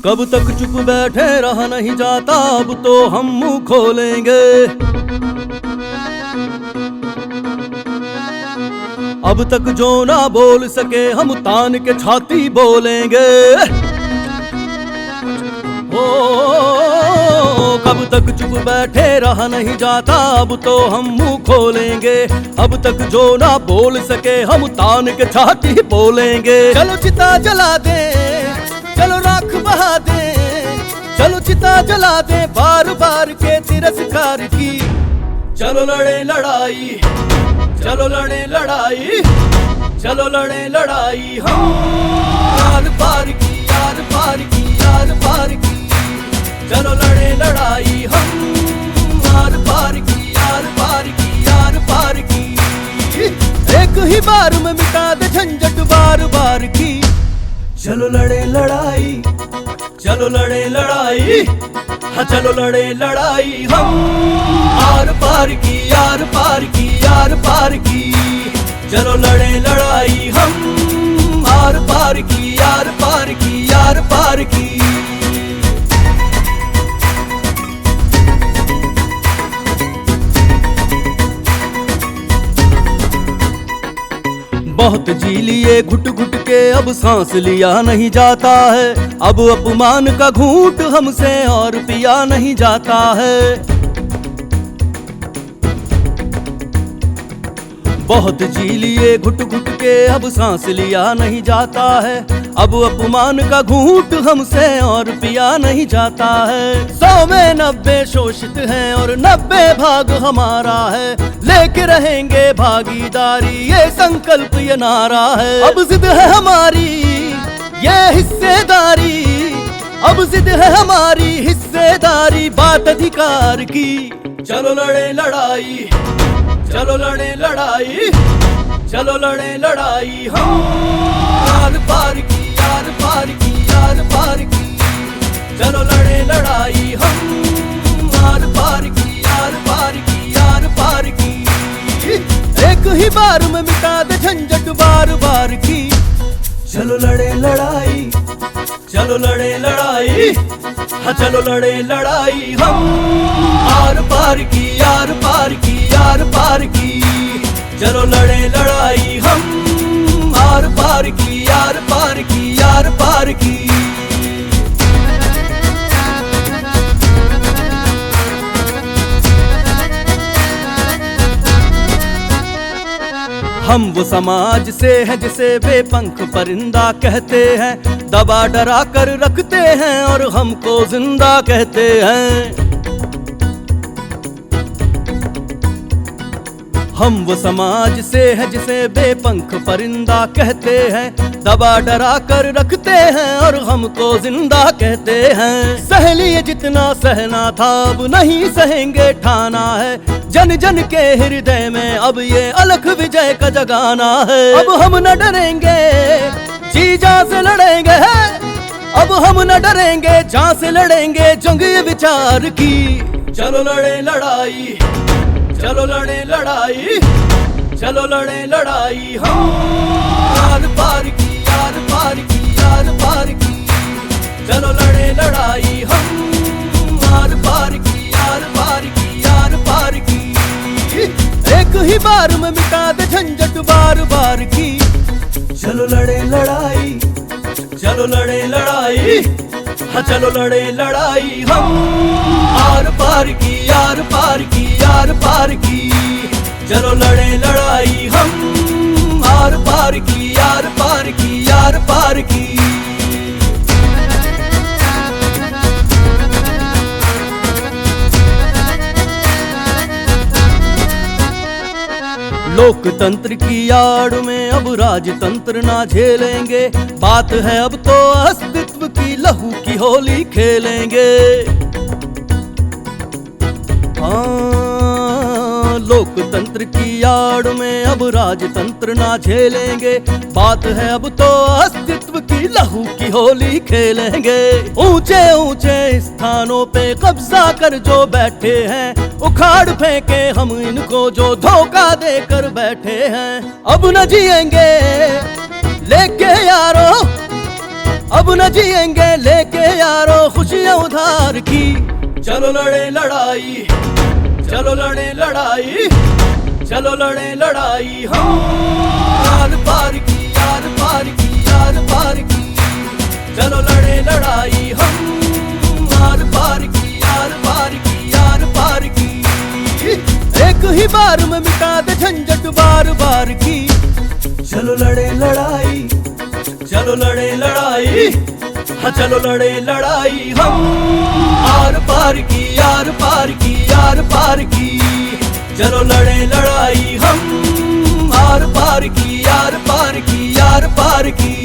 कब तक चुप बैठे रहा नहीं जाता, अब तो हम मुंह खोलेंगे। अब तक जो ना बोल सके हम तान के छाती बोलेंगे। ओ कब तक चुप बैठे रहा नहीं जाता, अब तो हम मुंह खोलेंगे। अब तक जो ना बोल सके हम तान के छाती बोलेंगे। चलो चिता जला दे, चलो राख बहा दे, चलो चिता जला दे बार बार के तिरस्कार की। चलो लड़े लड़ाई, चलो लड़े लड़ाई, चलो लड़े लड़ाई हम यार पार की, यार पार की, यार पार की। चलो लड़े लड़ाई हम यार पार की, यार पार की, यार पार की। एक ही बार में मिटा दे झंझट बार बार की। चलो लड़े लड़ाई, चलो लड़े लड़ाई, हाँ चलो लड़े लड़ाई हम आर पार की, यार पार की, यार पार की। चलो लड़े लड़ाई हम आर पार की, यार पार की, यार पार की। बहुत जी लिए घुट घुट के, अब सांस लिया नहीं जाता है। अब अपमान का घूंट हमसे और पिया नहीं जाता है। बहुत जी लिए घुट घुट के, अब सांस लिया नहीं जाता है। अब अपमान का घूंट हमसे और पिया नहीं जाता है। 100 में 90 शोषित हैं और 90 भाग हमारा है। लेके रहेंगे भागीदारी, ये संकल्प ये नारा है। अब जिद है हमारी ये हिस्सेदारी, अब जिद है हमारी हिस्सेदारी बात अधिकार की। चलो लड़े लड़ाई, चलो लड़े लड़ाई, चलो लड़े लड़ाई हम यार पार की, यार पार की, यार पार की। चलो लड़े लड़ाई हम यार पार की, यार पार की, यार पार की। एक ही बार में मिटा दे झंझट बार बार की। चलो लड़े लड़ाई, चलो लड़े लड़ाई, हाँ चलो लड़े लड़ाई हम आर पार की, यार पार की, यार पार की। चलो लड़े लड़ाई हम आर पार की, यार पार की, यार पार की। हम वो समाज से हैं जिसे बेपंख परिंदा कहते हैं। दबा डरा कर रखते हैं और हमको जिंदा कहते हैं। हम वो समाज से हैं जिसे बेपंख परिंदा कहते हैं। दबा डरा कर रखते हैं और हमको जिंदा कहते हैं। सह लिए जितना सहना था अब नहीं सहेंगे ठाना है। जन जन के हृदय में अब ये अलख विजय का जगाना है। अब हम न डरेंगे जी जान से लड़ेंगे, अब हम न डरेंगे जान से लड़ेंगे जंग ये विचार की। चलो लड़े लड़ाई, चलो लड़े लड़ाई, चलो लड़े लड़ाई हम यार पार की, यार पार की, यार पार की। चलो लड़े लड़ाई हम यार पार की, यार पार की, यार पार की। एक ही बार में मिटा दे झंझट बार बार की। चलो लड़े लड़ाई, चलो लड़े लड़ाई, हाँ चलो लड़े लड़ाई हम आर पार की, यार पार की, यार पार की। चलो लड़े लड़ाई हम आर पार की, यार पार की, यार पार की। लोकतंत्र की आड़ में अब राजतंत्र ना झेलेंगे। बात है अब तो अस्तित्व की, लहू की होली खेलेंगे। लोकतंत्र की आड़ में अब राजतंत्र ना झेलेंगे। बात है अब तो अस्तित्व की, लहू की होली खेलेंगे। ऊंचे ऊंचे स्थानों पे कब्जा कर जो बैठे हैं, उखाड़ फेंके हम इनको जो धोखा देकर बैठे हैं। अब न जिएंगे लेके यारो, अब न जिएंगे लेके यारो खुशियां उधार की। चलो लड़े लड़ाई, चलो लड़े लड़ाई, चलो लड़े लड़ाई हम आर पार की, आर पार की, आर पार की। चलो लड़े लड़ाई हम आर पार की, आर पार की, आर पार की। एक ही बार में मिटा दे झंझट बार बार की। चलो लड़े लड़ाई, चलो लड़े लड़ाई, हाँ चलो लड़े लड़ाई हम आर पार की, आर पार की, आर पार की। चलो लड़े लड़ाई हम आर पार की, आर पार की, आर पार की।